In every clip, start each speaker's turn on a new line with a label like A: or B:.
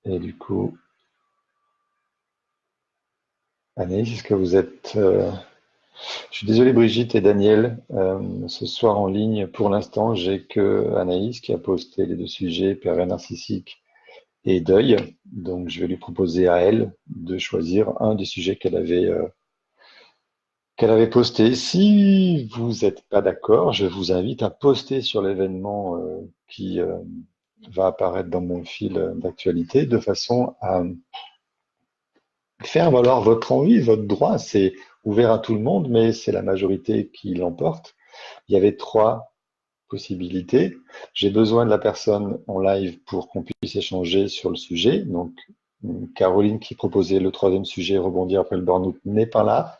A: Et du coup, Anaïs, est-ce que vous êtes... Je suis désolé Brigitte et Daniel, ce soir en ligne, pour l'instant, j'ai que Anaïs qui a posté les deux sujets, pervers narcissique et deuil. Donc je vais lui proposer à elle de choisir un des sujets qu'elle avait posté. Si vous n'êtes pas d'accord, je vous invite à poster sur l'événement qui va apparaître dans mon fil d'actualité de façon à faire valoir votre envie, votre droit. C'est ouvert à tout le monde, mais c'est la majorité qui l'emporte. Il y avait trois possibilités. J'ai besoin de la personne en live pour qu'on puisse échanger sur le sujet. Donc, Caroline qui proposait le troisième sujet, rebondir après le burn-out, n'est pas là.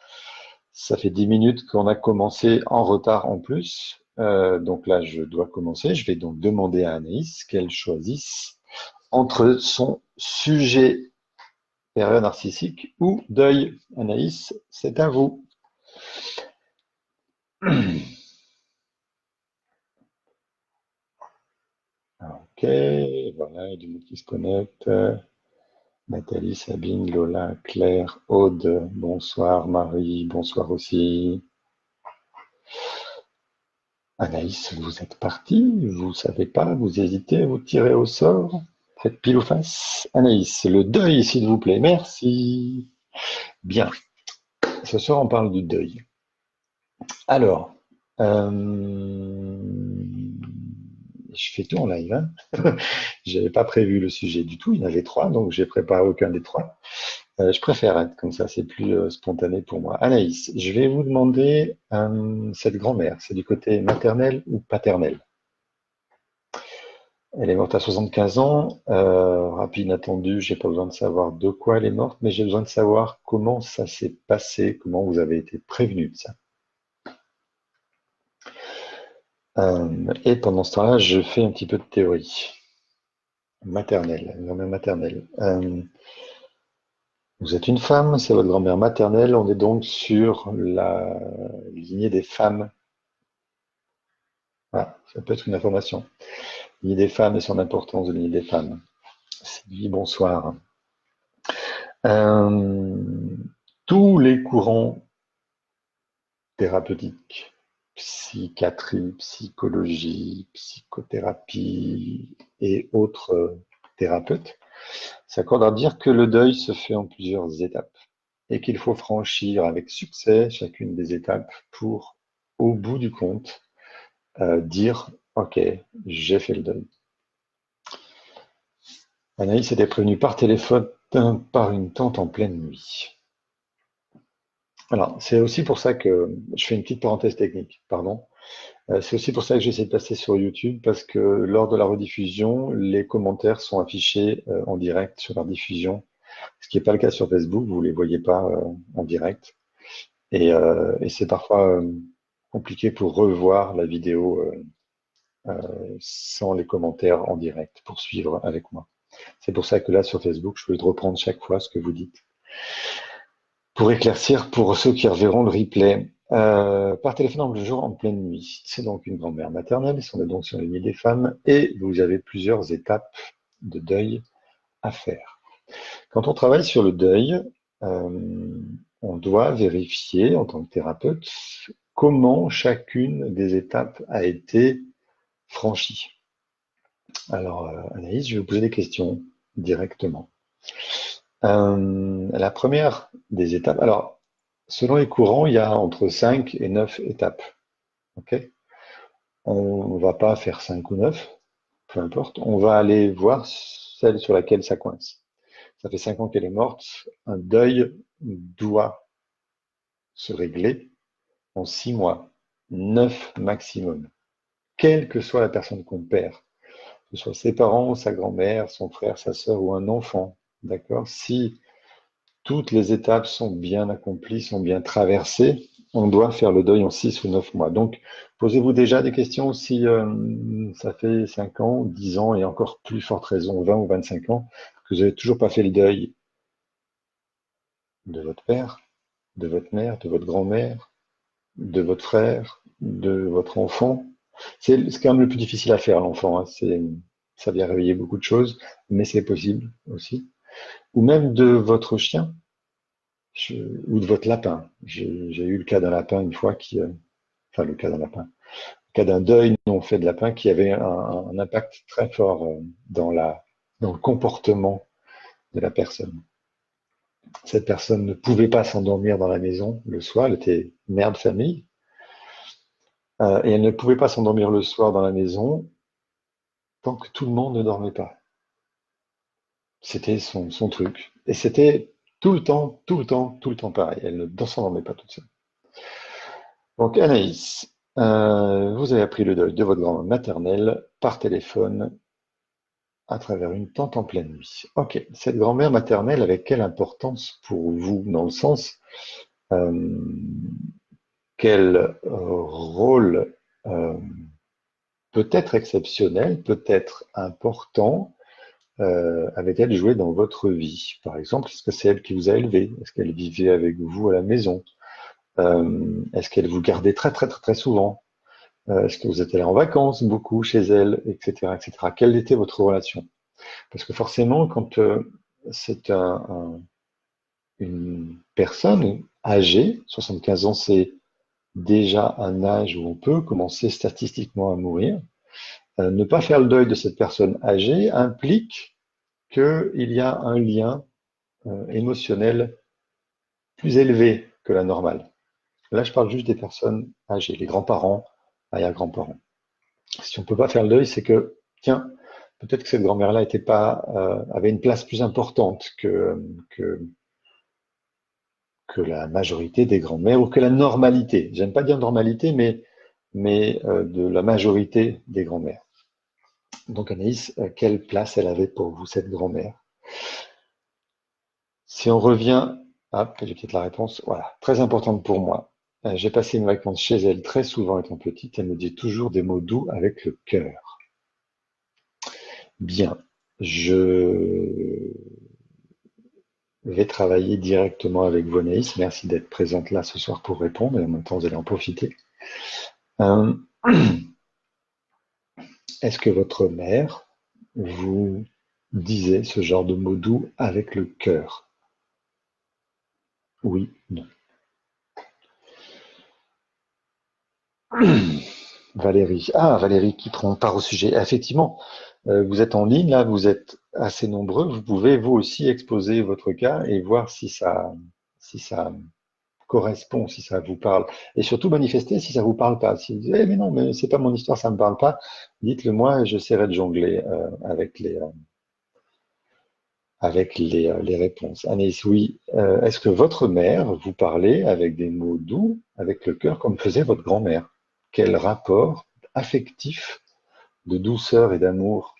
A: Ça fait 10 minutes qu'on a commencé en retard en plus. Donc là, je dois commencer. Je vais donc demander à Anaïs qu'elle choisisse entre son sujet période narcissique ou deuil. Anaïs, c'est à vous. Ok, voilà, il y a du monde qui se connecte. Nathalie, Sabine, Lola, Claire, Aude, bonsoir. Marie, bonsoir aussi. Anaïs, vous êtes partie, vous savez pas, vous hésitez, vous tirez au sort. Faites pile ou face. Anaïs, le deuil, s'il vous plaît. Merci. Bien. Ce soir, on parle du deuil. Alors, je fais tout en live, hein. J'avais pas prévu le sujet du tout. Il y en avait trois, donc j'ai préparé aucun des trois. Je préfère être comme ça, c'est plus spontané pour moi. Anaïs, je vais vous demander cette grand-mère, c'est du côté maternel ou paternel? Elle est morte à 75 ans, rapide, inattendu, j'ai pas besoin de savoir de quoi elle est morte, mais j'ai besoin de savoir comment ça s'est passé, comment vous avez été prévenu de ça. Et pendant ce temps-là, je fais un petit peu de théorie maternelle, grand-mère maternelle. Vous êtes une femme, c'est votre grand-mère maternelle, on est donc sur la lignée des femmes. Voilà, ça peut être une information. Lignée des femmes et son importance de lignée des femmes. Sylvie, bonsoir. Euh, Tous les courants thérapeutiques, psychiatrie, psychologie, psychothérapie et autres thérapeutes s'accordent à dire que le deuil se fait en plusieurs étapes et qu'il faut franchir avec succès chacune des étapes pour, au bout du compte, dire OK, j'ai fait le deuil. Anaïs était prévenue par téléphone par une tante en pleine nuit. Alors, c'est aussi pour ça que je fais une petite parenthèse technique, pardon. C'est aussi pour ça que j'essaie de passer sur YouTube parce que lors de la rediffusion, les commentaires sont affichés en direct sur la diffusion, ce qui n'est pas le cas sur Facebook, vous ne les voyez pas en direct. Et c'est parfois compliqué pour revoir la vidéo sans les commentaires en direct pour suivre avec moi. C'est pour ça que là, sur Facebook, je vais reprendre chaque fois ce que vous dites. Pour éclaircir, pour ceux qui reverront le replay, par téléphone le jour en pleine nuit. C'est donc une grand-mère maternelle, on est donc sur la lignée des femmes, et vous avez plusieurs étapes de deuil à faire. Quand on travaille sur le deuil, on doit vérifier en tant que thérapeute comment chacune des étapes a été franchie. Alors, Anaïs, je vais vous poser des questions directement. La première des étapes, alors, selon les courants, il y a entre 5 et 9 étapes. Ok? On ne va pas faire 5 ou 9, peu importe. On va aller voir celle sur laquelle ça coince. Ça fait 5 ans qu'elle est morte. Un deuil doit se régler en 6 mois, 9 maximum, quelle que soit la personne qu'on perd, que ce soit ses parents, sa grand-mère, son frère, sa sœur ou un enfant. D'accord? Si toutes les étapes sont bien accomplies, sont bien traversées, on doit faire le deuil en 6 ou 9 mois. Donc, posez-vous déjà des questions si ça fait 5 ans, 10 ans et encore plus forte raison, 20 ou 25 ans, que vous n'avez toujours pas fait le deuil de votre père, de votre mère, de votre grand-mère, de votre frère, de votre enfant. C'est quand même le plus difficile à faire, l'enfant, hein. Ça vient réveiller beaucoup de choses, mais c'est possible aussi. Ou même de votre chien, ou de votre lapin. J'ai eu le cas d'un lapin une fois enfin le cas d'un lapin, le cas d'un deuil non fait de lapin qui avait un impact très fort dans le comportement de la personne. Cette personne ne pouvait pas s'endormir dans la maison le soir, elle était mère de famille, et elle ne pouvait pas s'endormir le soir dans la maison tant que tout le monde ne dormait pas. C'était son truc. Et c'était tout le temps, tout le temps, tout le temps pareil. Elle ne s'endormait pas toute seule. Donc Anaïs, vous avez appris le deuil de votre grand-mère maternelle par téléphone à travers une tante en pleine nuit. Ok, cette grand-mère maternelle avait quelle importance pour vous dans le sens euh, quel rôle peut-être exceptionnel, peut-être important avait-elle joué dans votre vie? Par exemple, est-ce que c'est elle qui vous a élevé? Est-ce qu'elle vivait avec vous à la maison? Est-ce qu'elle vous gardait très très très très souvent? Est-ce que vous êtes allé en vacances beaucoup chez elle, etc., etc. Quelle était votre relation? Parce que forcément, quand c'est une personne âgée, 75 ans, c'est déjà un âge où on peut commencer statistiquement à mourir. Ne pas faire le deuil de cette personne âgée implique qu'il y a un lien émotionnel plus élevé que la normale. Là, je parle juste des personnes âgées, les grands-parents, arrière-grands-parents. Si on ne peut pas faire le deuil, c'est que, tiens, peut-être que cette grand-mère-là avait une place plus importante que, que la majorité des grands-mères ou que la normalité. J'aime pas dire normalité, mais de la majorité des grands-mères. Donc Anaïs, quelle place elle avait pour vous, cette grand-mère? Si on revient, hop, j'ai peut-être la réponse, voilà, très importante pour moi. J'ai passé mes vacances chez elle très souvent étant petite, elle me dit toujours des mots doux avec le cœur. Bien, je vais travailler directement avec vous, Anaïs. Merci d'être présente là ce soir pour répondre et en même temps vous allez en profiter. Euh, Est-ce que votre mère vous disait ce genre de mots doux avec le cœur? Oui, non. Valérie. Ah, Valérie qui prend part au sujet. Effectivement, vous êtes en ligne, là, vous êtes assez nombreux. Vous pouvez, vous aussi, exposer votre cas et voir si ça correspond, si ça vous parle. Et surtout, manifester si ça vous parle pas. Si vous dites, eh, mais non, mais c'est pas mon histoire, ça me parle pas, dites-le moi et j'essaierai de jongler avec les réponses. Anaïs, oui. Est-ce que votre mère vous parlait avec des mots doux, avec le cœur, comme faisait votre grand-mère? Quel rapport affectif de douceur et d'amour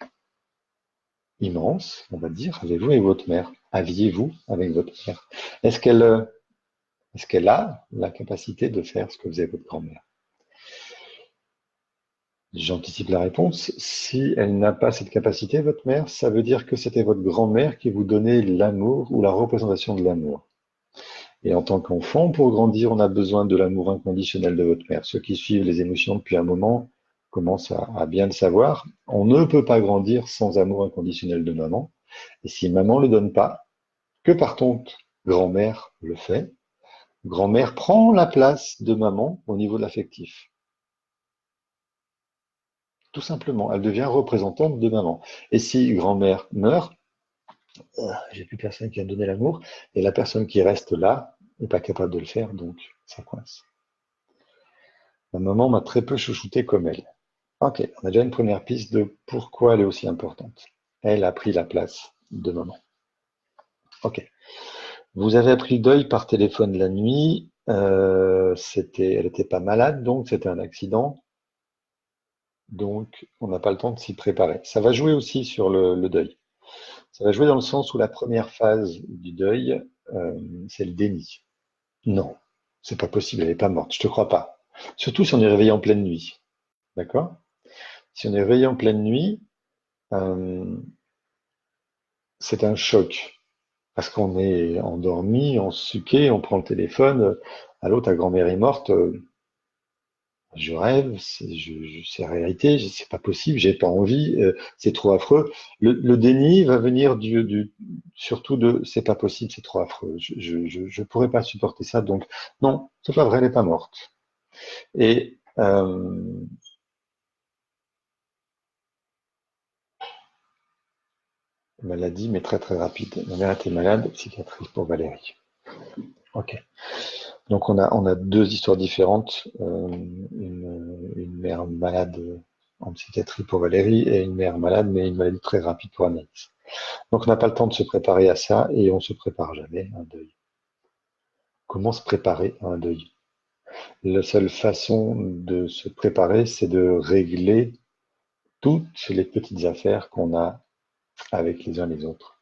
A: immense, on va dire, avez-vous avec votre mère? Aviez-vous avec votre mère? Est-ce qu'elle a la capacité de faire ce que faisait votre grand-mère? J'anticipe la réponse. Si elle n'a pas cette capacité, votre mère, ça veut dire que c'était votre grand-mère qui vous donnait l'amour ou la représentation de l'amour. Et en tant qu'enfant, pour grandir, on a besoin de l'amour inconditionnel de votre mère. Ceux qui suivent les émotions depuis un moment commencent à bien le savoir. On ne peut pas grandir sans amour inconditionnel de maman. Et si maman ne le donne pas, que par contre grand-mère le fait, grand-mère prend la place de maman au niveau de l'affectif. Tout simplement, elle devient représentante de maman. Et si grand-mère meurt, j'ai plus personne qui va me donner l'amour, et la personne qui reste là n'est pas capable de le faire, donc ça coince. Ma maman m'a très peu chouchouté comme elle. Ok, on a déjà une première piste de pourquoi elle est aussi importante. Elle a pris la place de maman. Ok. Vous avez appris le deuil par téléphone la nuit. Elle n'était pas malade, donc c'était un accident. Donc, on n'a pas le temps de s'y préparer. Ça va jouer aussi sur le deuil. Ça va jouer dans le sens où la première phase du deuil, c'est le déni. Non, c'est pas possible, elle n'est pas morte, je te crois pas. Surtout si on est réveillé en pleine nuit. D'accord? Si on est réveillé en pleine nuit, euh, c'est un choc. Parce qu'on est endormi, on se suquait, on prend le téléphone. Allô, ta grand-mère est morte. Je rêve, c'est réalité, c'est pas possible, j'ai pas envie, c'est trop affreux. Le déni va venir surtout de c'est pas possible, c'est trop affreux. Je pourrais pas supporter ça, donc non, c'est pas vrai, elle est pas morte. Et maladie, mais très très rapide. Ma mère était malade, psychiatrie pour Valérie. Ok. Donc on a deux histoires différentes, une mère malade en psychiatrie pour Valérie et une mère malade mais une maladie très rapide pour Anaïs. Donc on n'a pas le temps de se préparer à ça et on se prépare jamais à un deuil. Comment se préparer à un deuil? La seule façon de se préparer, c'est de régler toutes les petites affaires qu'on a avec les uns les autres.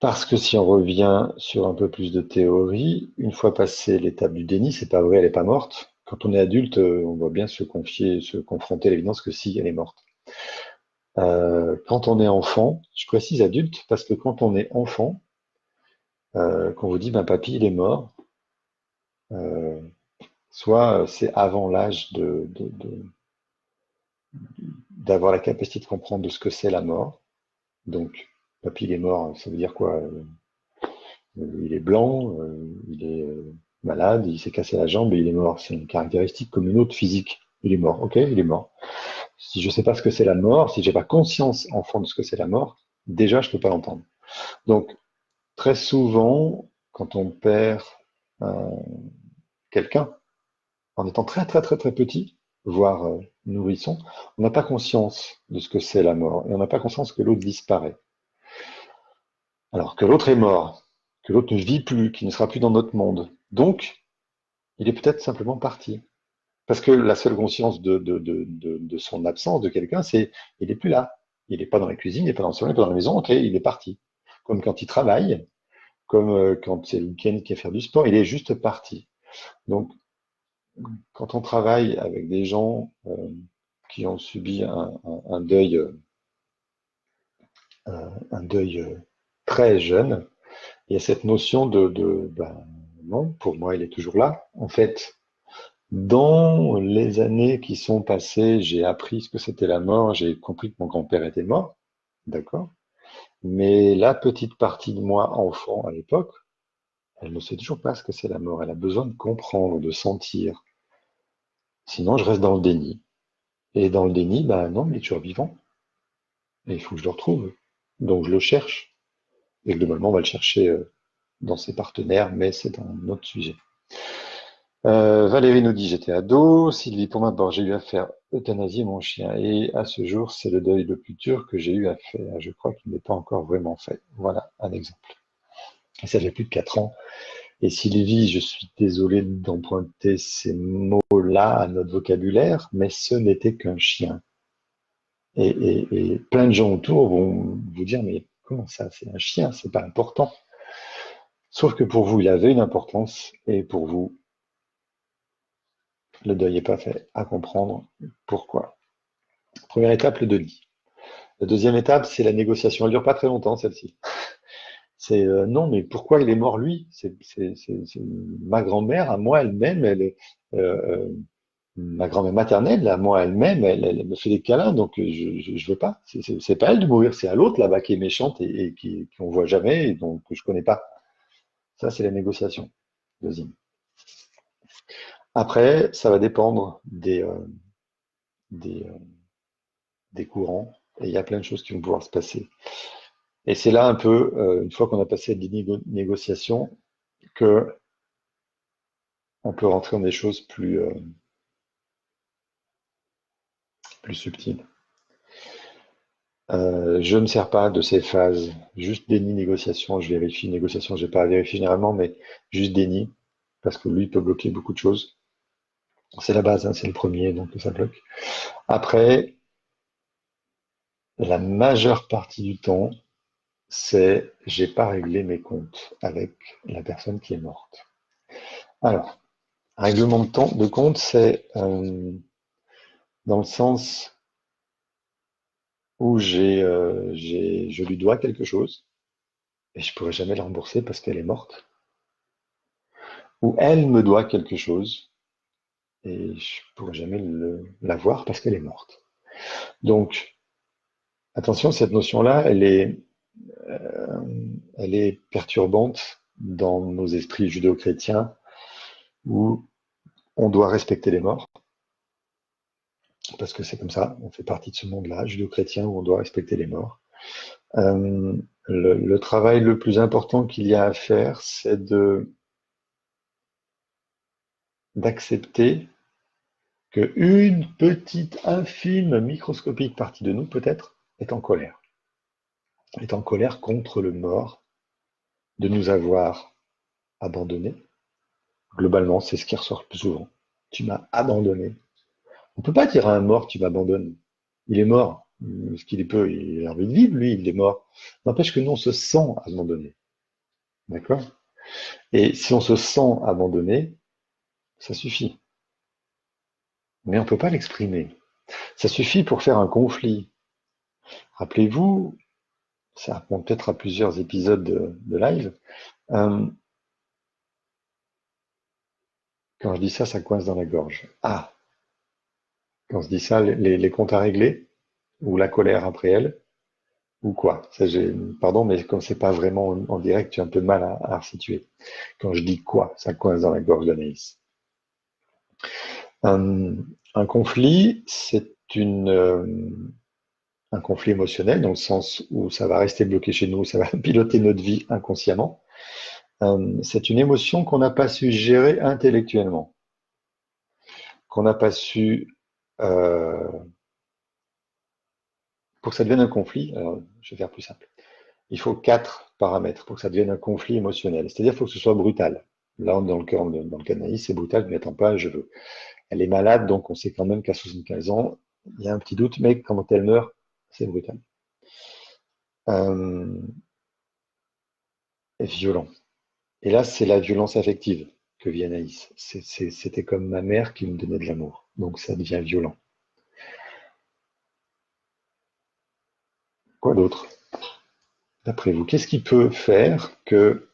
A: Parce que si on revient sur un peu plus de théorie, une fois passé l'étape du déni, c'est pas vrai, elle est pas morte. Quand on est adulte, on va bien se confier, se confronter à l'évidence que si, elle est morte. Quand on est enfant, je précise adulte parce que quand on est enfant, qu'on vous dit, ben papy, il est mort, euh, soit c'est avant l'âge d'avoir la capacité de comprendre de ce que c'est la mort. Donc, papy, il est mort, ça veut dire quoi? Il est blanc, il est malade, il s'est cassé la jambe et il est mort. C'est une caractéristique comme une autre physique. Il est mort, ok, il est mort. Si je sais pas ce que c'est la mort, si j'ai pas conscience enfant de ce que c'est la mort, déjà je peux pas l'entendre. Donc très souvent, quand on perd euh, quelqu'un, en étant très très très très petit, voire nourrisson, on n'a pas conscience de ce que c'est la mort et on n'a pas conscience que l'autre disparaît. Alors que l'autre est mort, que l'autre ne vit plus, qu'il ne sera plus dans notre monde. Donc, il est peut-être simplement parti. Parce que la seule conscience de son absence, de quelqu'un, c'est il n'est plus là. Il n'est pas dans la cuisine, il n'est pas dans le salon, il n'est pas dans la maison, ok, il est parti. Comme quand il travaille, comme quand c'est le week-end qui est faire du sport, il est juste parti. Donc, quand on travaille avec des gens qui ont subi un deuil très jeune, il y a cette notion ben, non, pour moi, il est toujours là. En fait, dans les années qui sont passées, j'ai appris ce que c'était la mort, j'ai compris que mon grand-père était mort, d'accord? Mais la petite partie de moi, enfant à l'époque, elle ne sait toujours pas ce que c'est la mort. Elle a besoin de comprendre, de sentir. Sinon, je reste dans le déni. Et dans le déni, bah non, il est toujours vivant. Et il faut que je le retrouve. Donc je le cherche. Et globalement, on va le chercher dans ses partenaires, mais c'est un autre sujet. Valérie nous dit, j'étais ado. Sylvie, pour ma part, j'ai eu à faire euthanasier mon chien. Et à ce jour, c'est le deuil le plus dur que j'ai eu à faire. Je crois qu'il n'est pas encore vraiment fait. Voilà un exemple. Et ça fait plus de 4 ans. Et Sylvie, je suis désolé d'emprunter ces mots-là à notre vocabulaire, mais ce n'était qu'un chien. Et plein de gens autour vont vous dire, mais comment ça, c'est un chien, c'est pas important. Sauf que pour vous, il avait une importance, et pour vous, le deuil n'est pas fait à comprendre pourquoi. Première étape, le deuil. La deuxième étape, c'est la négociation. Elle dure pas très longtemps, celle-ci. C'est non, mais pourquoi il est mort lui? C'est ma grand-mère, à moi elle-même, ma grand-mère maternelle, à moi elle-même, elle me fait des câlins, donc je veux pas. C'est pas elle de mourir, c'est à l'autre là-bas qui est méchante et qui on voit jamais et donc que je connais pas. Ça, c'est la négociation. Deuxième. Après, ça va dépendre des, euh, des courants et il y a plein de choses qui vont pouvoir se passer. Et c'est là un peu, une fois qu'on a passé des négociations, que on peut rentrer dans des choses plus subtiles. Je ne sers pas de ces phases. Juste déni, négociation, je vérifie. Négociation, je n'ai pas à vérifier généralement, mais juste déni, parce que lui peut bloquer beaucoup de choses. C'est la base, hein, c'est le premier, donc ça bloque. Après, la majeure partie du temps, c'est j'ai pas réglé mes comptes avec la personne qui est morte. Alors, règlement de compte, c'est dans le sens où je lui dois quelque chose et je pourrai jamais le rembourser parce qu'elle est morte. Ou elle me doit quelque chose et je ne pourrai jamais la voir parce qu'elle est morte. Donc, attention, cette notion-là, euh, elle est perturbante dans nos esprits judéo-chrétiens où on doit respecter les morts, parce que c'est comme ça, on fait partie de ce monde-là, judéo-chrétien, où on doit respecter les morts. Euh, le travail le plus important qu'il y a à faire, c'est d'accepter qu'une petite, infime, microscopique partie de nous, peut-être, est en colère contre le mort de nous avoir abandonnés. Globalement, c'est ce qui ressort le plus souvent. Tu m'as abandonné. On ne peut pas dire à un mort, tu m'abandonnes. Il est mort. Ce qu'il peut, il a envie de vivre, lui, il est mort. N'empêche que nous, on se sent abandonné. D'accord? Et si on se sent abandonné, ça suffit. Mais on ne peut pas l'exprimer. Ça suffit pour faire un conflit. Rappelez-vous, ça remonte peut-être à plusieurs épisodes de live. Euh, quand je dis ça, ça coince dans la gorge. Ah, quand je dis ça, les comptes à régler, ou la colère après elle, ou quoi? Ça, pardon, mais comme c'est pas vraiment en direct, j'ai un peu de mal à resituer. Quand je dis quoi, ça coince dans la gorge d'Anaïs. Un, un conflit, c'est un conflit émotionnel, dans le sens où ça va rester bloqué chez nous, ça va piloter notre vie inconsciemment. C'est une émotion qu'on n'a pas su gérer intellectuellement, qu'on n'a pas su, euh, pour que ça devienne un conflit, alors, je vais faire plus simple. Il faut 4 paramètres pour que ça devienne un conflit émotionnel. C'est-à-dire qu'il faut que ce soit brutal. Là, dans le cas d'Anaïs, c'est brutal, je ne m'attends pas, je veux. Elle est malade, donc on sait quand même qu'à 75 ans, il y a un petit doute, mais quand elle meurt, c'est brutal. Euh, violent. Et là, c'est la violence affective que vit Anaïs. C'était comme ma mère qui me donnait de l'amour. Donc ça devient violent. Quoi d'autre? D'après vous, qu'est-ce qui peut faire que,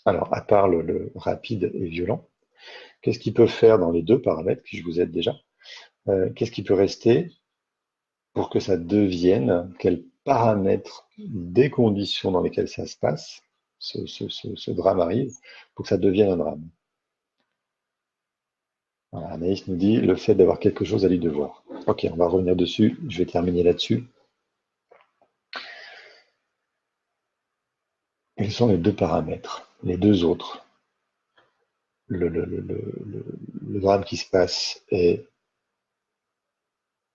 A: alors à part le rapide et violent, qu'est-ce qui peut faire dans les deux paramètres que je vous aide déjà? Qu'est-ce qui peut rester pour que ça devienne, quels paramètres des conditions dans lesquelles ça se passe, ce drame arrive, pour que ça devienne un drame? Voilà, Anaïs nous dit le fait d'avoir quelque chose à lui devoir. Ok, on va revenir dessus, je vais terminer là-dessus. Quels sont les deux paramètres? Les deux autres. Le drame qui se passe est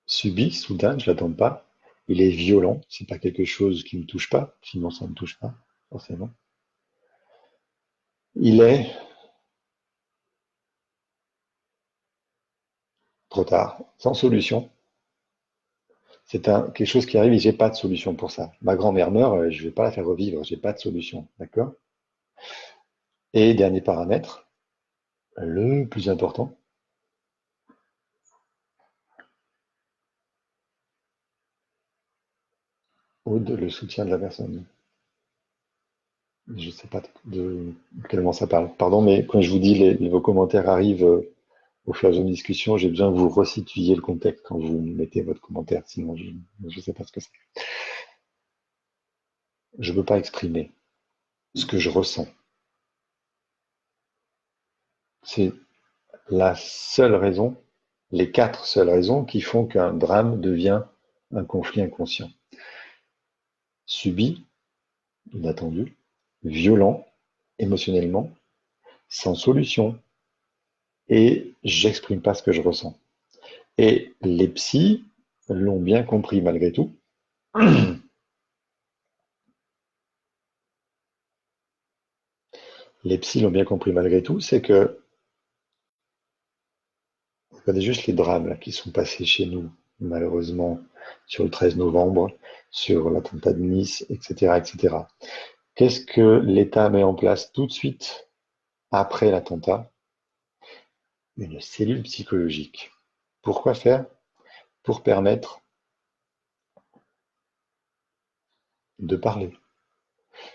A: subi, soudain, je ne l'attends pas. Il est violent, c'est pas quelque chose qui ne me touche pas, sinon ça ne me touche pas, forcément. Il est trop tard, sans solution. C'est quelque chose qui arrive et j'ai pas de solution pour ça. Ma grand-mère meurt, je vais pas la faire revivre, j'ai pas de solution, d'accord? Et dernier paramètre, le plus important, le soutien de la personne. Je ne sais pas de quel moment ça parle. Pardon, mais quand je vous dis vos commentaires arrivent au fur et à mesure de discussion, j'ai besoin que vous resituiez le contexte quand vous mettez votre commentaire, sinon je ne sais pas ce que c'est. Je ne peux pas exprimer ce que je ressens. C'est la seule raison, les 4 seules raisons qui font qu'un drame devient un conflit inconscient. Subi, inattendu, violent, émotionnellement, sans solution, et j'exprime pas ce que je ressens. Et les psys l'ont bien compris malgré tout. Les psys l'ont bien compris malgré tout, c'est que regardez juste les drames là, qui sont passés chez nous, malheureusement, sur le 13 novembre, sur l'attentat de Nice, etc., etc. Qu'est-ce que l'État met en place tout de suite après l'attentat? Une cellule psychologique. Pourquoi faire? Pour permettre de parler.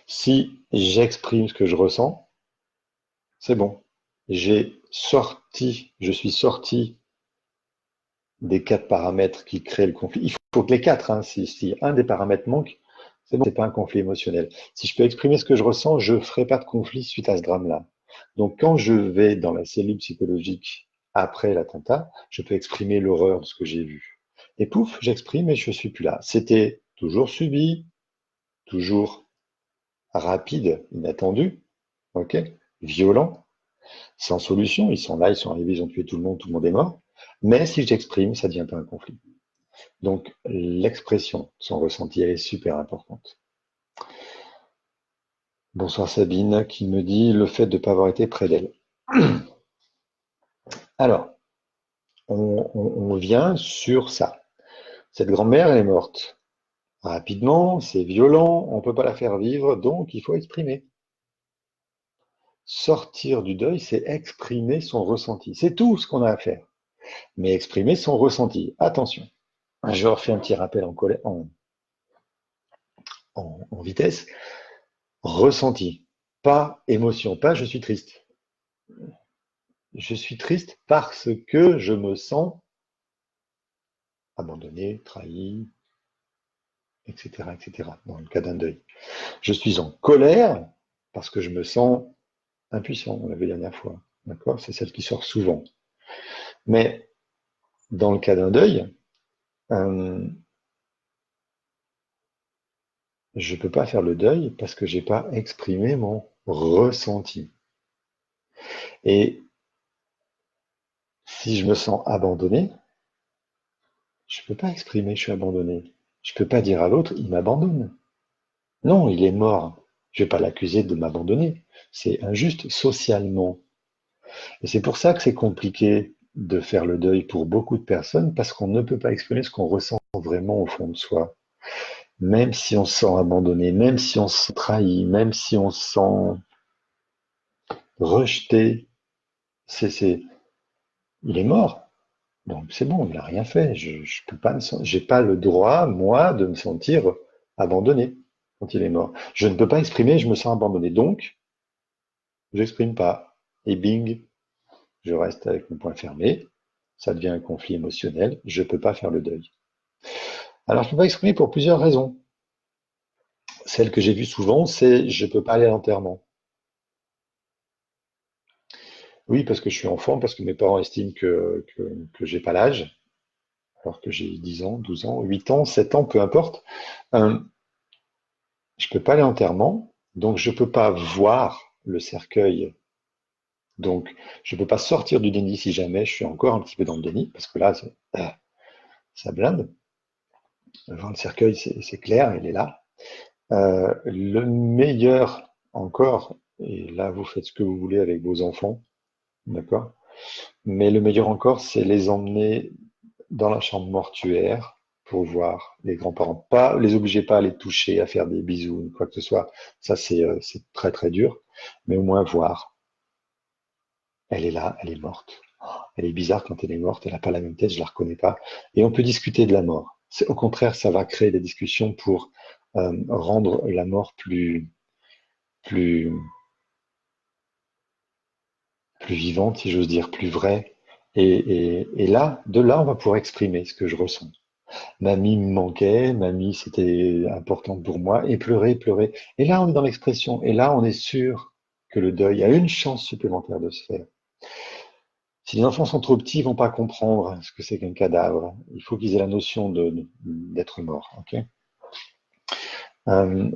A: Si j'exprime ce que je ressens, c'est bon. je suis sorti des 4 paramètres qui créent le conflit. Il faut que les 4, hein, si un des paramètres manque, c'est bon, c'est pas un conflit émotionnel. Si je peux exprimer ce que je ressens, je ne ferai pas de conflit suite à ce drame-là. Donc quand je vais dans la cellule psychologique après l'attentat, je peux exprimer l'horreur de ce que j'ai vu. Et pouf, j'exprime et je suis plus là. C'était toujours subi, toujours rapide, inattendu, ok, violent, sans solution. Ils sont là, ils sont arrivés, ils ont tué tout le monde est mort. Mais si j'exprime, ça ne devient pas un conflit. Donc, l'expression, son ressenti, elle est super importante. Bonsoir Sabine, qui me dit le fait de ne pas avoir été près d'elle. Alors, on vient sur ça. Cette grand-mère, elle est morte rapidement, c'est violent, on ne peut pas la faire vivre, donc il faut exprimer. Sortir du deuil, c'est exprimer son ressenti. C'est tout ce qu'on a à faire. Mais exprimer son ressenti. Attention, je refais un petit rappel en vitesse. Ressenti, pas émotion, pas je suis triste. Je suis triste parce que je me sens abandonné, trahi, etc., etc., dans le cas d'un deuil. Je suis en colère parce que je me sens impuissant, on l'avait la dernière fois. D'accord? C'est celle qui sort souvent. Mais dans le cas d'un deuil, euh, je ne peux pas faire le deuil parce que je n'ai pas exprimé mon ressenti. Et si je me sens abandonné, je ne peux pas exprimer je suis abandonné. Je ne peux pas dire à l'autre il m'abandonne. Non, il est mort. Je ne vais pas l'accuser de m'abandonner. C'est injuste socialement. Et c'est pour ça que c'est compliqué de faire le deuil pour beaucoup de personnes, parce qu'on ne peut pas exprimer ce qu'on ressent vraiment au fond de soi. Même si on se sent abandonné, même si on se sent trahi, même si on se sent rejeté, il est mort. Donc c'est bon, il n'a rien fait. Je peux pas j'ai pas le droit, moi, de me sentir abandonné quand il est mort. Je ne peux pas exprimer, je me sens abandonné. Donc, j'exprime pas. Et bing, je reste avec mon poing fermé. Ça devient un conflit émotionnel. Je ne peux pas faire le deuil. Alors, je ne peux pas exprimer pour plusieurs raisons. Celle que j'ai vue souvent, c'est je ne peux pas aller à l'enterrement. Oui, parce que je suis enfant, parce que mes parents estiment que j'ai pas l'âge, alors que j'ai 10 ans, 12 ans, 8 ans, 7 ans, peu importe. Euh, je peux pas aller à l'enterrement, donc je peux pas voir le cercueil. Donc, je peux pas sortir du déni si jamais je suis encore un petit peu dans le déni, parce que là, ça blinde. Voir le cercueil, c'est clair, il est là. Le meilleur encore, et là vous faites ce que vous voulez avec vos enfants, d'accord? Mais le meilleur encore, c'est les emmener dans la chambre mortuaire pour voir les grands-parents. Pas les obliger pas à les toucher, à faire des bisous, quoi que ce soit. Ça, c'est très très dur. Mais au moins voir. Elle est là, elle est morte. Elle est bizarre quand elle est morte, elle n'a pas la même tête, je la reconnais pas. Et on peut discuter de la mort. Au contraire, ça va créer des discussions pour rendre la mort plus, plus vivante, si j'ose dire, plus vraie. Et là, de là, on va pouvoir exprimer ce que je ressens. Mamie me manquait, mamie c'était important pour moi, et pleurer, pleurer. Et là, on est dans l'expression, et là, on est sûr que le deuil a une chance supplémentaire de se faire. Si les enfants sont trop petits, ils vont pas comprendre ce que c'est qu'un cadavre. Il faut qu'ils aient la notion d'être mort. Ok.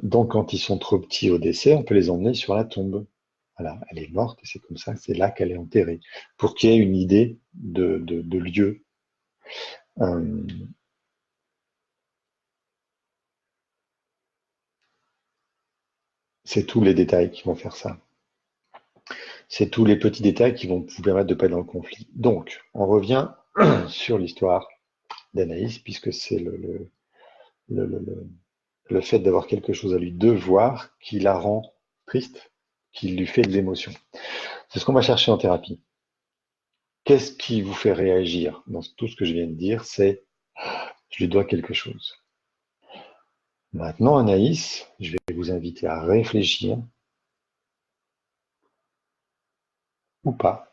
A: Donc, quand ils sont trop petits au décès, on peut les emmener sur la tombe. Voilà, elle est morte et c'est comme ça, c'est là qu'elle est enterrée, pour qu'il y ait une idée de lieu. Euh, c'est tous les détails qui vont faire ça. C'est tous les petits détails qui vont vous permettre de pas être dans le conflit. Donc, on revient sur l'histoire d'Anaïs, puisque c'est le, le, le- le fait d'avoir quelque chose à lui devoir qui la rend triste, qui lui fait de l'émotion. C'est ce qu'on va chercher en thérapie. Qu'est-ce qui vous fait réagir dans tout ce que je viens de dire? C'est je lui dois quelque chose. Maintenant, Anaïs, je vais vous inviter à réfléchir ou pas,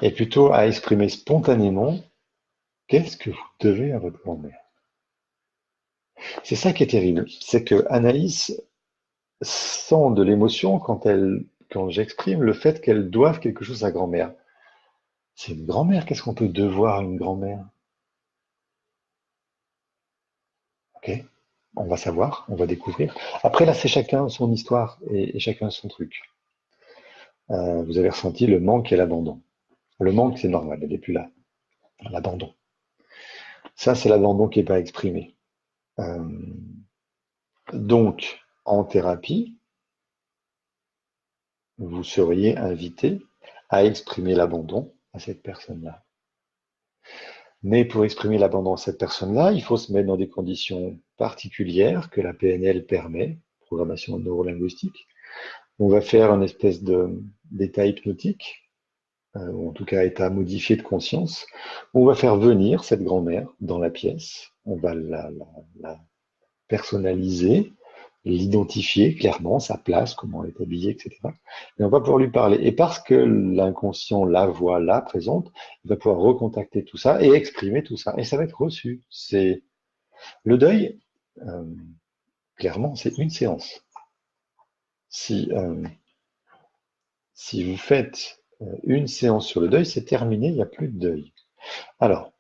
A: et plutôt à exprimer spontanément qu'est-ce que vous devez à votre grand-mère. C'est ça qui est terrible, c'est que Anaïs sent de l'émotion quand j'exprime le fait qu'elle doive quelque chose à grand-mère. C'est une grand-mère, qu'est-ce qu'on peut devoir à une grand-mère? Ok, on va savoir, on va découvrir. Après là, c'est chacun son histoire et chacun son truc. Vous avez ressenti le manque et l'abandon. Le manque, c'est normal, elle n'est plus là. L'abandon. Ça, c'est l'abandon qui n'est pas exprimé. Euh, donc, en thérapie, vous seriez invité à exprimer l'abandon à cette personne-là. Mais pour exprimer l'abandon à cette personne-là, il faut se mettre dans des conditions particulières que la PNL permet, programmation neurolinguistique. On va faire une espèce d'état hypnotique, ou en tout cas état modifié de conscience. On va faire venir cette grand-mère dans la pièce. On va la personnaliser, l'identifier clairement, sa place, comment elle est habillée, etc. Et on va pouvoir lui parler. Et parce que l'inconscient la voit là, présente, il va pouvoir recontacter tout ça et exprimer tout ça. Et ça va être reçu. C'est le deuil, euh, clairement, c'est une séance. Si, si vous faites une séance sur le deuil, c'est terminé, il n'y a plus de deuil. Alors,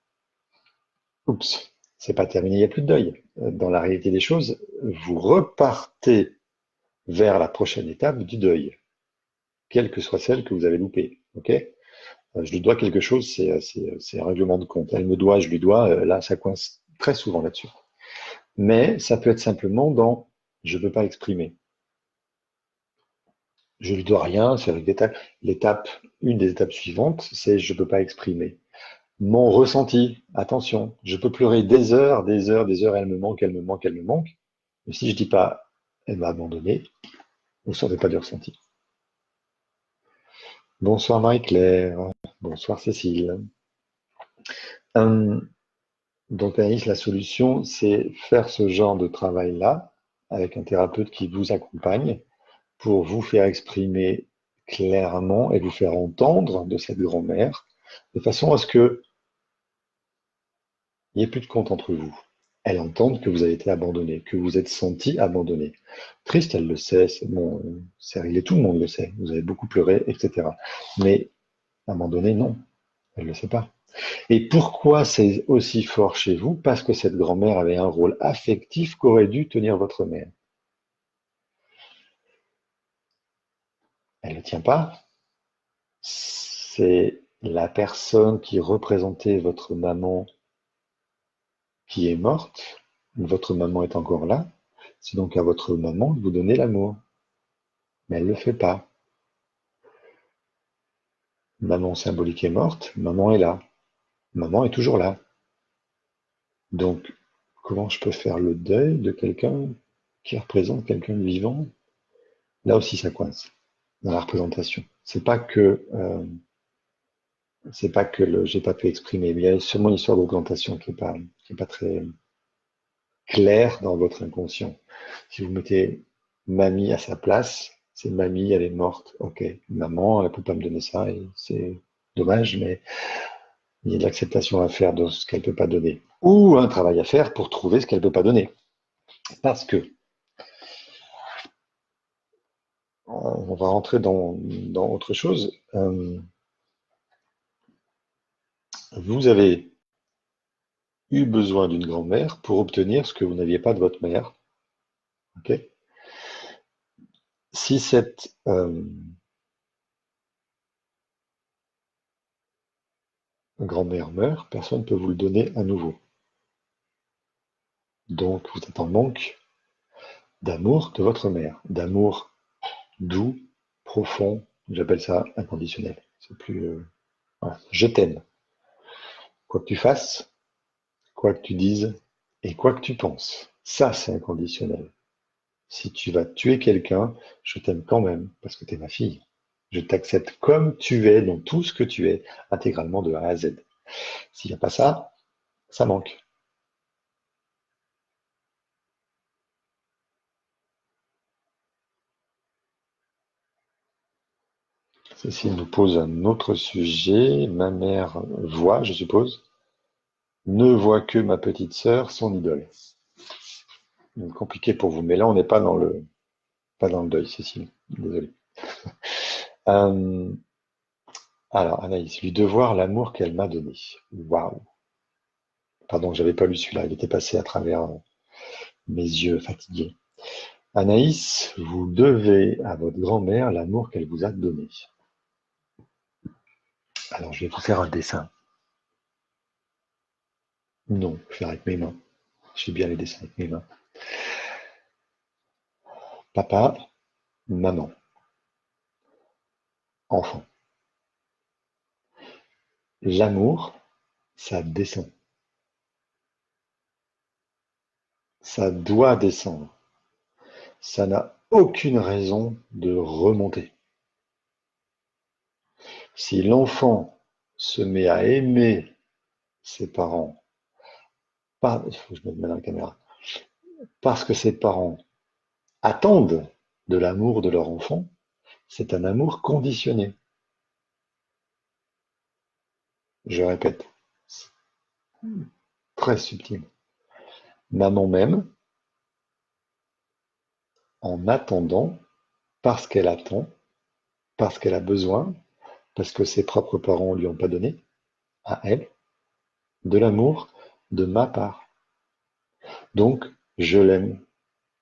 A: oups, c'est pas terminé, il n'y a plus de deuil. Dans la réalité des choses, vous repartez vers la prochaine étape du deuil, quelle que soit celle que vous avez loupée. Ok? Je lui dois quelque chose, c'est un règlement de compte. Elle me doit, je lui dois, là, ça coince très souvent là-dessus. Mais ça peut être simplement dans je ne peux pas exprimer. Je lui dois rien, c'est avec une des étapes suivantes, c'est je ne peux pas exprimer. Mon ressenti, attention, je peux pleurer des heures, des heures, des heures, elle me manque, elle me manque, elle me manque. Mais si je dis pas, elle m'a abandonné, vous ne sortez pas du ressenti. Bonsoir Marie-Claire, bonsoir Cécile. Hum, donc Anaïs, la solution, c'est faire ce genre de travail-là avec un thérapeute qui vous accompagne pour vous faire exprimer clairement et vous faire entendre de cette grand-mère de façon à ce que il n'y ait plus de compte entre vous. Elle entende que vous avez été abandonné, que vous êtes senti abandonné. Triste, elle le sait, c'est bon, c'est réglé, tout le monde le sait. Vous avez beaucoup pleuré, etc. Mais abandonné, non, elle ne le sait pas. Et pourquoi c'est aussi fort chez vous? Parce que cette grand-mère avait un rôle affectif qu'aurait dû tenir votre mère. Elle ne le tient pas. C'est la personne qui représentait votre maman qui est morte. Votre maman est encore là. C'est donc à votre maman de vous donner l'amour. Mais elle ne le fait pas. Maman symbolique est morte, maman est là. Maman est toujours là. Donc, comment je peux faire le deuil de quelqu'un qui représente quelqu'un de vivant? Là aussi, ça coince dans la représentation. C'est pas que j'ai pas pu exprimer, mais il y a sûrement une histoire de représentation qui est pas très claire dans votre inconscient. Si vous mettez mamie à sa place, c'est mamie, elle est morte. Ok, maman, elle peut pas me donner ça et c'est dommage, mais il y a de l'acceptation à faire de ce qu'elle peut pas donner. Ou un travail à faire pour trouver ce qu'elle peut pas donner. Parce que, on va rentrer dans autre chose. Vous avez eu besoin d'une grand-mère pour obtenir ce que vous n'aviez pas de votre mère. Ok. Si cette grand-mère meurt, personne ne peut vous le donner à nouveau. Donc, vous êtes en manque d'amour de votre mère, d'amour doux, profond. J'appelle ça inconditionnel. C'est plus. Voilà. Je t'aime. Quoi que tu fasses, quoi que tu dises et quoi que tu penses. Ça, c'est inconditionnel. Si tu vas tuer quelqu'un, je t'aime quand même parce que tu es ma fille. Je t'accepte comme tu es, dans tout ce que tu es, intégralement de A à Z. S'il n'y a pas ça, ça manque. Cécile nous pose un autre sujet. Ma mère voit, je suppose, ne voit que ma petite sœur, son idole. Compliqué pour vous, mais là, on n'est pas dans le deuil, Cécile. Désolé. Euh, alors, Anaïs, lui devoir l'amour qu'elle m'a donné. Waouh. Pardon, j'avais pas lu celui-là. Il était passé à travers mes yeux fatigués. Anaïs, vous devez à votre grand-mère l'amour qu'elle vous a donné. Alors, je vais vous faire un dessin. Non, je vais faire avec mes mains. Je fais bien les dessins avec mes mains. Papa, maman, enfant. L'amour, ça descend. Ça doit descendre. Ça n'a aucune raison de remonter. Si l'enfant se met à aimer ses parents, il faut que je me mette dans la caméra, parce que ses parents attendent de l'amour de leur enfant, c'est un amour conditionné. Je répète, très subtil. Maman m'aime en attendant, parce qu'elle attend, parce qu'elle a besoin, parce que ses propres parents ne lui ont pas donné, à elle, de l'amour de ma part. Donc, je l'aime.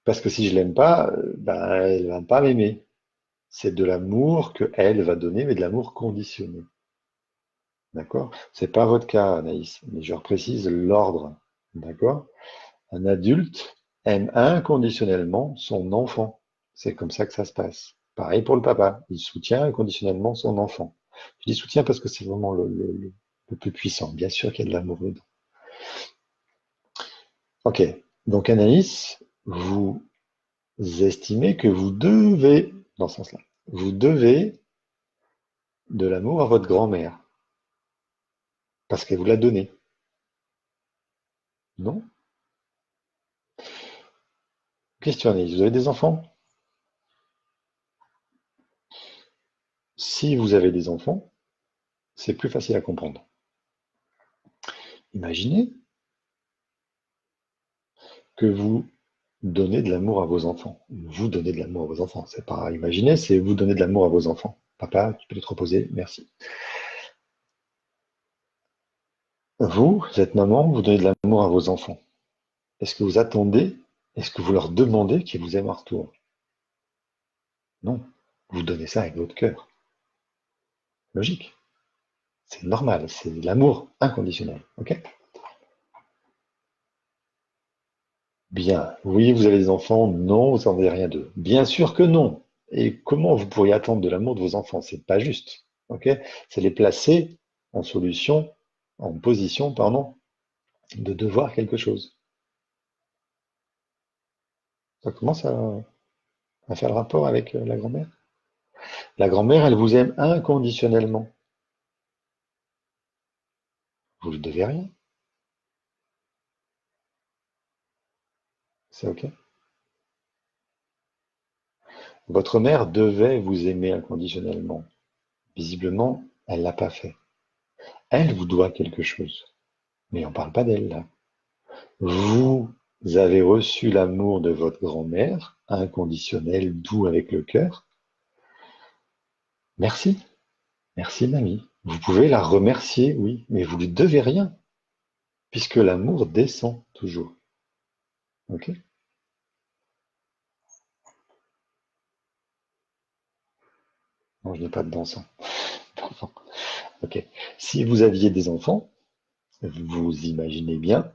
A: Parce que si je l'aime pas, ben, elle va pas m'aimer. C'est de l'amour que elle va donner, mais de l'amour conditionné. D'accord? C'est pas votre cas, Anaïs, mais je reprécise l'ordre. D'accord? Un adulte aime inconditionnellement son enfant. C'est comme ça que ça se passe. Pareil pour le papa. Il soutient inconditionnellement son enfant. Je dis soutien parce que c'est vraiment le plus puissant. Bien sûr qu'il y a de l'amour dedans. Ok. Donc Anaïs, vous estimez que vous devez, dans ce sens-là, vous devez de l'amour à votre grand-mère. Parce qu'elle vous l'a donné. Non? Question Anaïs, vous avez des enfants? Si vous avez des enfants, c'est plus facile à comprendre. Imaginez que vous donnez de l'amour à vos enfants. Vous donnez de l'amour à vos enfants. C'est pas imaginer, c'est vous donner de l'amour à vos enfants. Papa, tu peux te reposer, merci. Vous êtes maman, vous donnez de l'amour à vos enfants. Est-ce que vous attendez, est-ce que vous leur demandez qu'ils vous aiment en retour? Non. Vous donnez ça avec votre cœur. Logique. C'est normal, c'est de l'amour inconditionnel. Ok? Bien. Oui, vous avez des enfants. Non, vous n'en avez rien d'eux. Bien sûr que non. Et comment vous pourriez attendre de l'amour de vos enfants? C'est pas juste. Ok? C'est les placer en solution, en position, pardon, de devoir quelque chose. Ça commence à faire le rapport avec la grand-mère. La grand-mère, elle vous aime inconditionnellement. Vous lui devez rien. C'est ok? Votre mère devait vous aimer inconditionnellement. Visiblement, elle l'a pas fait. Elle vous doit quelque chose. Mais on parle pas d'elle là. Vous avez reçu l'amour de votre grand-mère, inconditionnel, doux avec le cœur. Merci. Merci, mamie. Vous pouvez la remercier, oui, mais vous lui devez rien, puisque l'amour descend toujours. Ok? Non, je n'ai pas de dansant. D'enfant. Ok. Si vous aviez des enfants, vous imaginez bien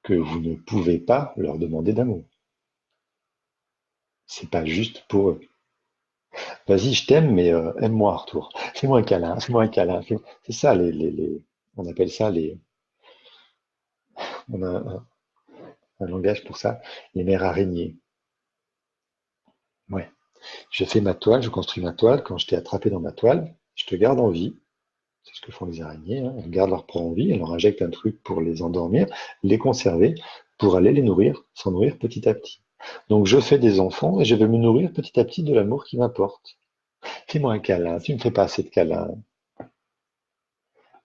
A: que vous ne pouvez pas leur demander d'amour. C'est pas juste pour eux. Vas-y, je t'aime, mais aime-moi en retour. Fais-moi un câlin, fais-moi un câlin. C'est ça, on appelle ça on a un langage pour ça, les mères araignées. Ouais. Je fais ma toile, je construis ma toile. Quand je t'ai attrapé dans ma toile, je te garde en vie. C'est ce que font les araignées, hein. Elles gardent leur proie en vie, elles leur injectent un truc pour les endormir, les conserver, pour aller les nourrir, s'en nourrir petit à petit. Donc je fais des enfants et je vais me nourrir petit à petit de l'amour qu'ils m'apportent. fais-moi un câlin, tu ne me fais pas assez de câlins.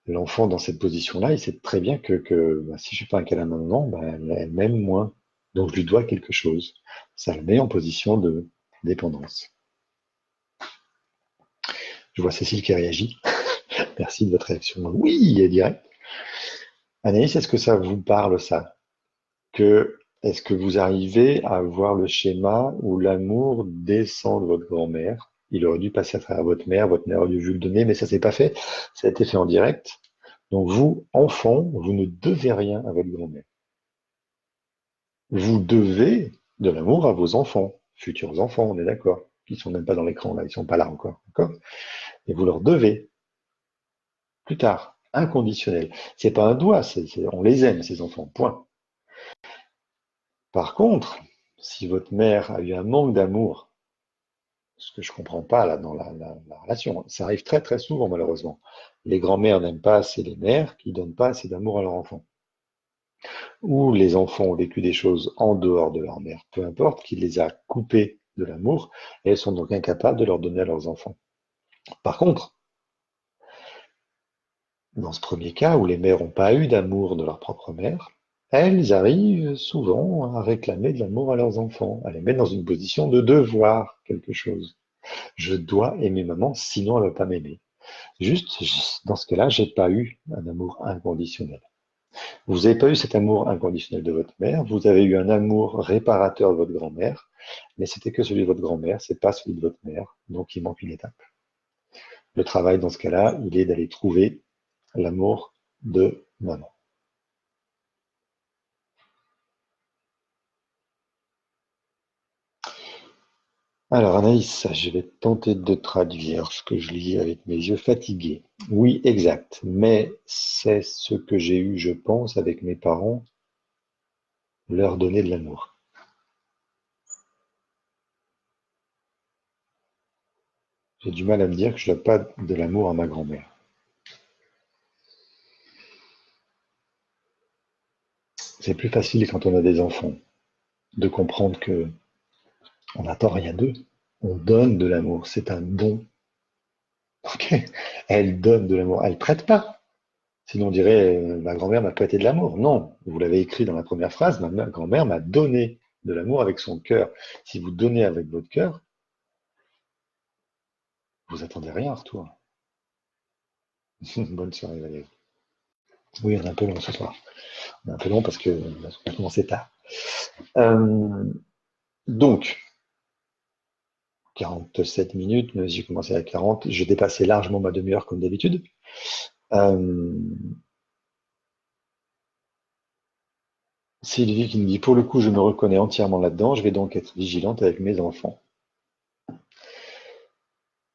A: L'enfant, dans cette position-là, il sait très bien que bah, si je ne fais pas un câlin maintenant, bah, elle m'aime moins. Donc, je lui dois quelque chose. Ça le met en position de dépendance. Je vois Cécile qui réagit. Merci de votre réaction. Oui, elle est directe. Anaïs, est-ce que ça vous parle, ça? Est-ce que vous arrivez à voir le schéma où l'amour descend de votre grand-mère? Il aurait dû passer à travers votre mère aurait dû le donner, mais ça s'est pas fait. Ça a été fait en direct. Donc vous, enfant, vous ne devez rien à votre grand-mère. Vous devez de l'amour à vos enfants, futurs enfants, on est d'accord. Ils sont même pas dans l'écran là, ils sont pas là encore, d'accord? Et vous leur devez plus tard, inconditionnel. C'est pas un doigt, on les aime ces enfants, point. Par contre, si votre mère a eu un manque d'amour, ce que je comprends pas là dans la relation, ça arrive très très souvent malheureusement. Les grands-mères n'aiment pas assez les mères qui donnent pas assez d'amour à leurs enfants. Ou les enfants ont vécu des choses en dehors de leur mère, peu importe, qui les a coupés de l'amour, et elles sont donc incapables de leur donner à leurs enfants. Par contre, dans ce premier cas où les mères n'ont pas eu d'amour de leur propre mère, elles arrivent souvent à réclamer de l'amour à leurs enfants, à les mettre dans une position de devoir quelque chose. Je dois aimer maman, sinon elle ne va pas m'aimer. Juste, dans ce cas-là, j'ai pas eu un amour inconditionnel. Vous n'avez pas eu cet amour inconditionnel de votre mère, vous avez eu un amour réparateur de votre grand-mère, mais c'était que celui de votre grand-mère, c'est pas celui de votre mère, donc il manque une étape. Le travail dans ce cas-là, il est d'aller trouver l'amour de maman. Alors Anaïs, je vais tenter de traduire ce que je lis avec mes yeux fatigués. Oui, exact, mais c'est ce que j'ai eu, je pense, avec mes parents, leur donner de l'amour. J'ai du mal à me dire que je ne dois pas de l'amour à ma grand-mère. C'est plus facile quand on a des enfants de comprendre que on n'attend rien d'eux. On donne de l'amour, c'est un don. Ok. Elle donne de l'amour, elle prête pas. Sinon on dirait ma grand-mère m'a prêté de l'amour. Non, vous l'avez écrit dans la première phrase, ma grand-mère m'a donné de l'amour avec son cœur. Si vous donnez avec votre cœur, vous attendez rien en retour. Bonne soirée Valérie. Oui, on est un peu long ce soir. On est un peu long parce que on a commencé tard. Euh, donc, 47 minutes, mais j'ai commencé à 40. Je dépassais largement ma demi-heure comme d'habitude. Euh, Sylvie qui me dit, pour le coup, je me reconnais entièrement là-dedans, je vais donc être vigilante avec mes enfants.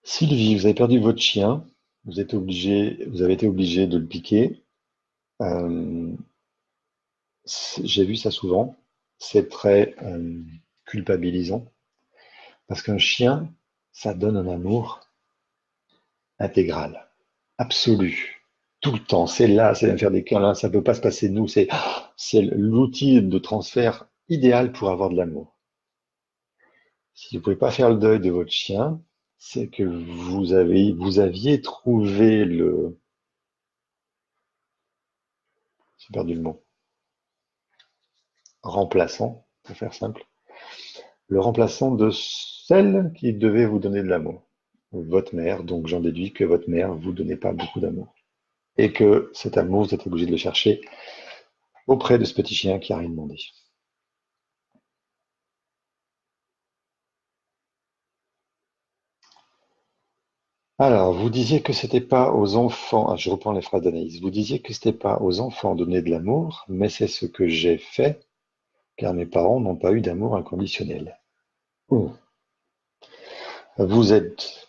A: Sylvie, vous avez perdu votre chien, vous avez été obligé de le piquer. Euh, j'ai vu ça souvent, c'est très culpabilisant, parce qu'un chien, ça donne un amour intégral, absolu, tout le temps, c'est là, c'est de faire des câlins, ça ne peut pas se passer de nous, c'est l'outil de transfert idéal pour avoir de l'amour. Si vous pouvez pas faire le deuil de votre chien, c'est que vous aviez trouvé j'ai perdu le mot, remplaçant, pour faire simple, le remplaçant de celle qui devait vous donner de l'amour. Votre mère, donc j'en déduis que votre mère vous donnait pas beaucoup d'amour. Et que cet amour, vous êtes obligé de le chercher auprès de ce petit chien qui a rien demandé. Alors, vous disiez que c'était pas aux enfants, je reprends les phrases d'Anaïs, vous disiez que c'était pas aux enfants de donner de l'amour, mais c'est ce que j'ai fait car mes parents n'ont pas eu d'amour inconditionnel. Oh. Vous êtes...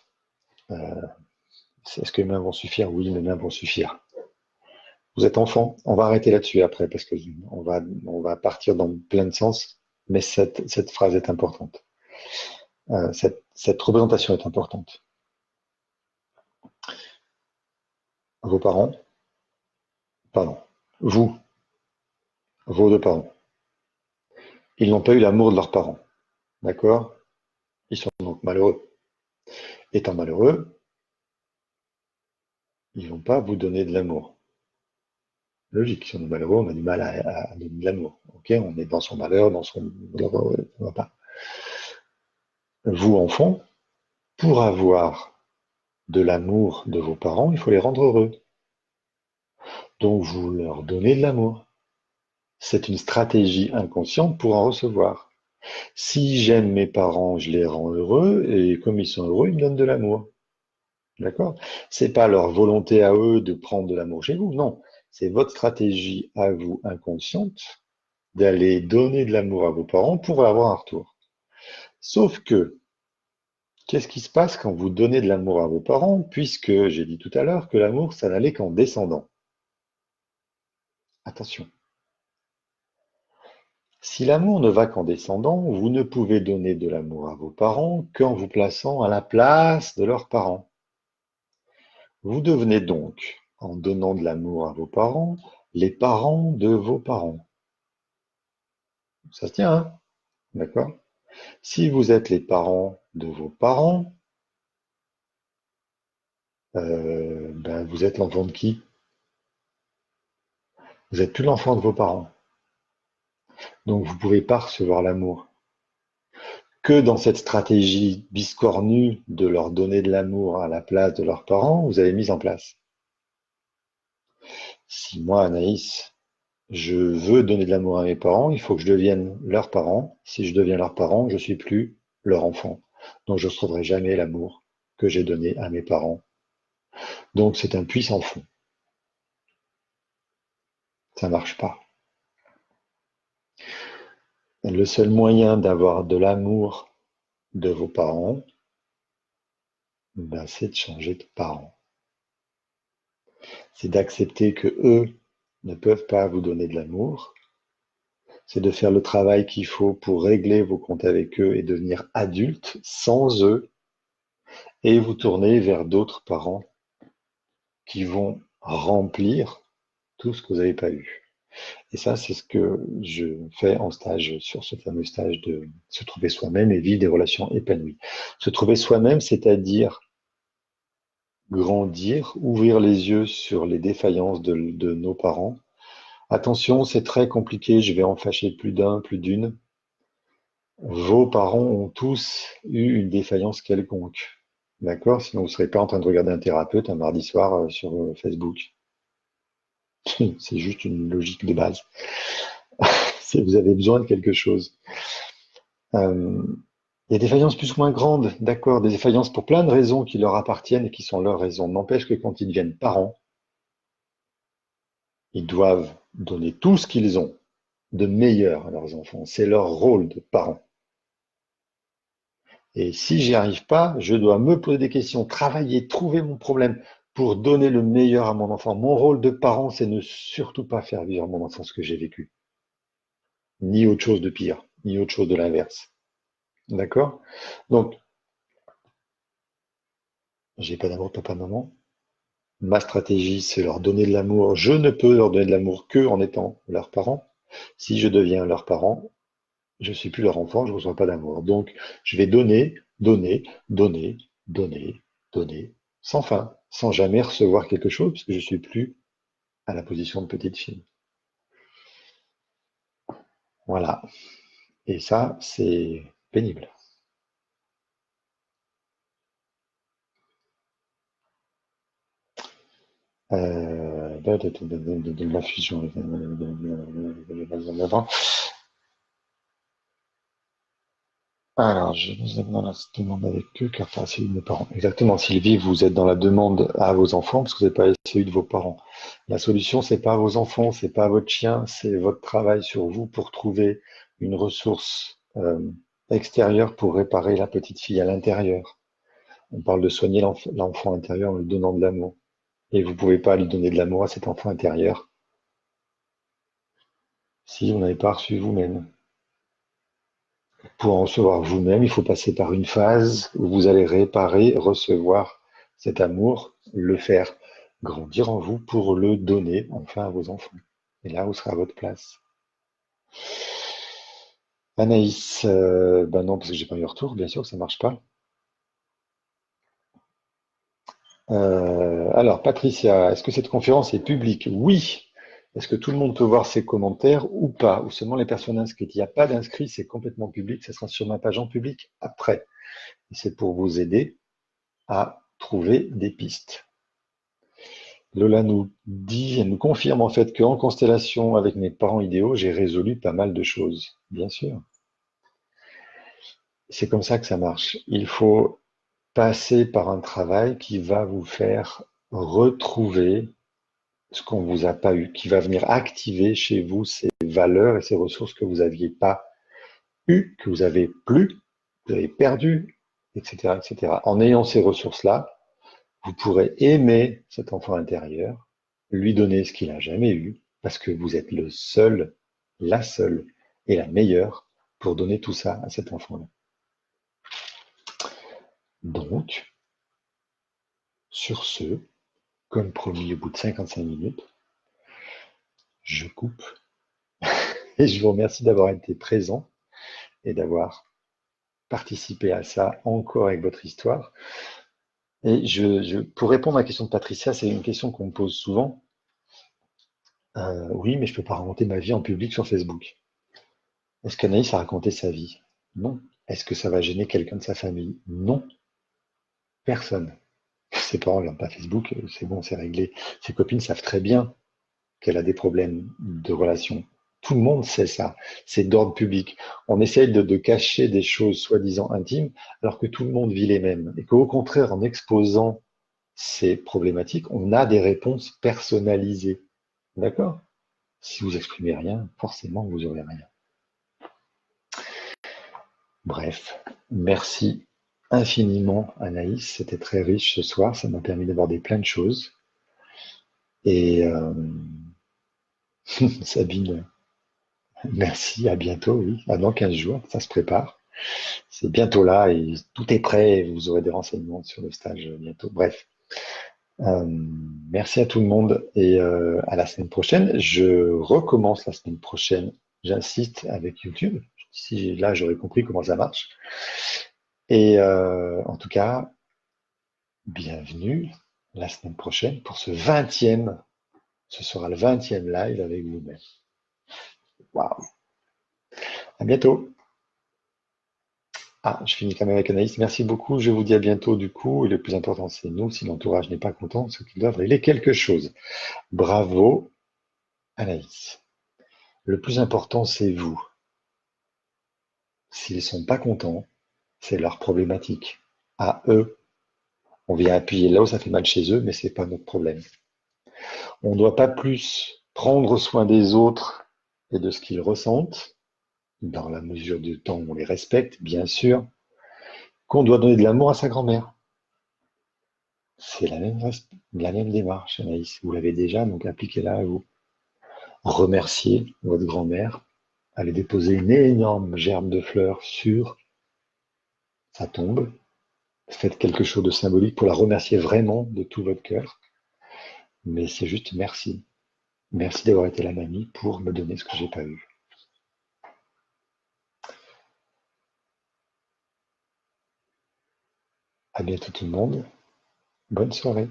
A: euh, est-ce que mes mains vont suffire? Oui, mes mains vont suffire. Vous êtes enfant. On va arrêter là-dessus après parce que on va partir dans plein de sens, mais cette phrase est importante. Cette représentation est importante. Vos parents, pardon, vous, vos deux parents, ils n'ont pas eu l'amour de leurs parents. D'accord? Ils sont donc malheureux. Étant malheureux, ils vont pas vous donner de l'amour. Logique, si on est malheureux, on a du mal à donner de l'amour. Ok, on est dans son malheur, dans son... Ça va pas. Vous, enfants, pour avoir de l'amour de vos parents, il faut les rendre heureux. Donc vous leur donnez de l'amour. C'est une stratégie inconsciente pour en recevoir. Si j'aime mes parents, je les rends heureux, et comme ils sont heureux, ils me donnent de l'amour. D'accord? C'est pas leur volonté à eux de prendre de l'amour chez vous, non. C'est votre stratégie à vous inconsciente d'aller donner de l'amour à vos parents pour avoir un retour. Sauf que, qu'est-ce qui se passe quand vous donnez de l'amour à vos parents, puisque j'ai dit tout à l'heure que l'amour, ça n'allait qu'en descendant. Attention. Si l'amour ne va qu'en descendant, vous ne pouvez donner de l'amour à vos parents qu'en vous plaçant à la place de leurs parents. Vous devenez donc, en donnant de l'amour à vos parents, les parents de vos parents. Ça se tient, hein? D'accord? Si vous êtes les parents de vos parents, ben vous êtes l'enfant de qui? Vous n'êtes plus l'enfant de vos parents. Donc vous ne pouvez pas recevoir l'amour. Que dans cette stratégie biscornue de leur donner de l'amour à la place de leurs parents, vous avez mis en place. Si moi, Anaïs, je veux donner de l'amour à mes parents, il faut que je devienne leurs parents. Si je deviens leurs parents, je suis plus leur enfant. Donc je ne retrouverai jamais l'amour que j'ai donné à mes parents. Donc c'est un puits sans fond. Ça marche pas. Le seul moyen d'avoir de l'amour de vos parents, ben, c'est de changer de parents. C'est d'accepter que eux ne peuvent pas vous donner de l'amour. C'est de faire le travail qu'il faut pour régler vos comptes avec eux et devenir adulte sans eux et vous tourner vers d'autres parents qui vont remplir tout ce que vous n'avez pas eu. Et ça, c'est ce que je fais en stage, sur ce fameux stage de se trouver soi-même et vivre des relations épanouies. Se trouver soi-même, c'est-à-dire grandir, ouvrir les yeux sur les défaillances de nos parents. Attention, c'est très compliqué, je vais en fâcher plus d'un, plus d'une. Vos parents ont tous eu une défaillance quelconque. D'accord? Sinon, vous ne serez pas en train de regarder un thérapeute un mardi soir sur Facebook. C'est juste une logique de base. Si vous avez besoin de quelque chose. Euh, il y a des défaillances plus ou moins grandes, d'accord, des défaillances pour plein de raisons qui leur appartiennent et qui sont leurs raisons. N'empêche que quand ils deviennent parents, ils doivent donner tout ce qu'ils ont de meilleur à leurs enfants. C'est leur rôle de parents. Et si j'y arrive pas, je dois me poser des questions, travailler, trouver mon problème pour donner le meilleur à mon enfant. Mon rôle de parent, c'est ne surtout pas faire vivre à mon enfant ce que j'ai vécu. Ni autre chose de pire, ni autre chose de l'inverse. D'accord? Donc, j'ai pas d'amour de papa, maman. Ma stratégie, c'est leur donner de l'amour. Je ne peux leur donner de l'amour que en étant leurs parents. Si je deviens leur parent, je suis plus leur enfant, je ne reçois pas d'amour. Donc, je vais donner, donner, donner, donner, donner, sans fin, sans jamais recevoir quelque chose, puisque je suis plus à la position de petite fille. Voilà. Et ça, c'est pénible. De la fusion. Alors, je vous êtes dans la demande avec eux, car c'est celui de mes parents. Exactement, Sylvie, vous êtes dans la demande à vos enfants, parce que vous n'avez pas celui de vos parents. La solution, c'est pas vos enfants, c'est pas votre chien, c'est votre travail sur vous pour trouver une ressource extérieure pour réparer la petite fille à l'intérieur. On parle de soigner l'enfant intérieur en lui donnant de l'amour. Et vous pouvez pas lui donner de l'amour à cet enfant intérieur si vous n'avez pas reçu vous-même. Pour en recevoir vous-même, il faut passer par une phase où vous allez réparer, recevoir cet amour, le faire grandir en vous pour le donner enfin à vos enfants. Et là, où sera votre place? Anaïs, ben non, parce que j'ai pas eu de retour, bien sûr, ça marche pas. Alors, Patricia, est-ce que cette conférence est publique? Oui. Est-ce que tout le monde peut voir ses commentaires ou pas? Ou seulement les personnes inscrites? Il n'y a pas d'inscrits, c'est complètement public. Ça sera sur ma page en public après. Et c'est pour vous aider à trouver des pistes. Lola nous dit, elle nous confirme en fait qu'en constellation avec mes parents idéaux, j'ai résolu pas mal de choses. Bien sûr. C'est comme ça que ça marche. Il faut passer par un travail qui va vous faire retrouver ce qu'on vous a pas eu, qui va venir activer chez vous ces valeurs et ces ressources que vous n'aviez pas eues, que vous avez plus, que vous avez perdues, etc., etc. En ayant ces ressources-là, vous pourrez aimer cet enfant intérieur, lui donner ce qu'il n'a jamais eu, parce que vous êtes le seul, la seule et la meilleure pour donner tout ça à cet enfant-là. Donc, sur ce, comme promis, au bout de 55 minutes, je coupe et je vous remercie d'avoir été présent et d'avoir participé à ça encore avec votre histoire. Et pour répondre à la question de Patricia, c'est une question qu'on me pose souvent. Oui, mais je peux pas raconter ma vie en public sur Facebook. Est-ce qu'Anaïs a raconté sa vie? Non. Est-ce que ça va gêner quelqu'un de sa famille? Non. Personne. Ses parents n'ont pas Facebook, c'est bon, c'est réglé. Ses copines savent très bien qu'elle a des problèmes de relation. Tout le monde sait ça. C'est d'ordre public. On essaye de cacher des choses soi-disant intimes, alors que tout le monde vit les mêmes. Et qu'au contraire, en exposant ces problématiques, on a des réponses personnalisées. D'accord? Si vous exprimez rien, forcément, vous aurez rien. Bref, merci infiniment, Anaïs. C'était très riche ce soir. Ça m'a permis d'aborder plein de choses. Et Sabine, merci. À bientôt. Oui, à dans 15 jours. Ça se prépare. C'est bientôt là et tout est prêt. Et vous aurez des renseignements sur le stage bientôt. Bref, euh, merci à tout le monde et à la semaine prochaine. Je recommence la semaine prochaine. J'insiste avec YouTube. Si là, j'aurais compris comment ça marche. Et en tout cas, bienvenue la semaine prochaine pour ce 20e. Ce sera le 20e live avec vous-même. Waouh! À bientôt! Ah, je finis quand même avec Anaïs. Merci beaucoup. Je vous dis à bientôt du coup. Et le plus important, c'est nous. Si l'entourage n'est pas content, c'est qu'ils doivent régler quelque chose. Bravo, Anaïs. Le plus important, c'est vous. S'ils ne sont pas contents, c'est leur problématique. À eux. On vient appuyer là où ça fait mal chez eux, mais c'est pas notre problème. On ne doit pas plus prendre soin des autres et de ce qu'ils ressentent, dans la mesure du temps où on les respecte, bien sûr, qu'on doit donner de l'amour à sa grand-mère. C'est la même démarche, Anaïs. Vous l'avez déjà, donc appliquez-la à vous. Remerciez votre grand-mère. Allez déposer une énorme gerbe de fleurs sur sa tombe. Faites quelque chose de symbolique pour la remercier vraiment de tout votre cœur. Mais c'est juste merci. Merci d'avoir été la mamie pour me donner ce que j'ai pas eu. À bientôt tout le monde. Bonne soirée.